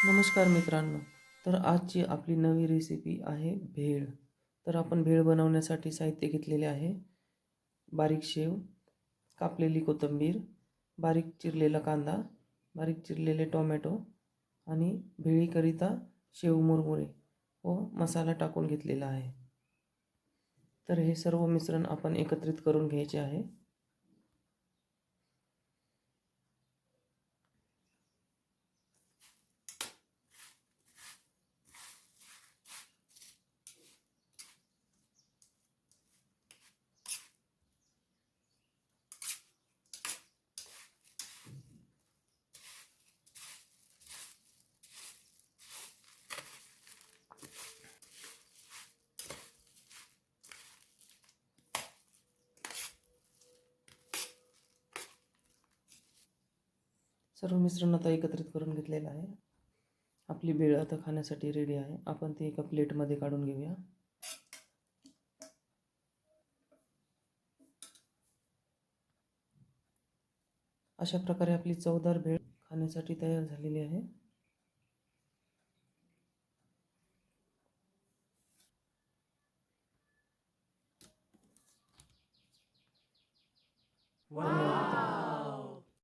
नमस्कार मित्रांनो. तर आजची आपली नवी रेसिपी आहे भेळ. तर आपण भेळ बनवण्यासाठी साहित्य घेतलेले आहे. बारीक शेव, कापलेली कोथिंबीर, बारीक चिरलेला कांदा, बारीक चिरलेले टोमॅटो आणि भेळीकरिता शेव मुरमुरे व मसाला टाकून घेतलेला आहे. तर हे सर्व मिश्रण आपण एकत्रित करून घ्यायचे आहे. सर्व मिश्रण आता एकत्रित करून घेतलेलं आहे. आपली भेळ आता खाण्यासाठी रेडी आहे. आपण ती एका प्लेटमध्ये काढून घेऊया. अशा प्रकारे आपली चवदार भेळ खाण्यासाठी तयार झालेली आहे. धन्यवाद.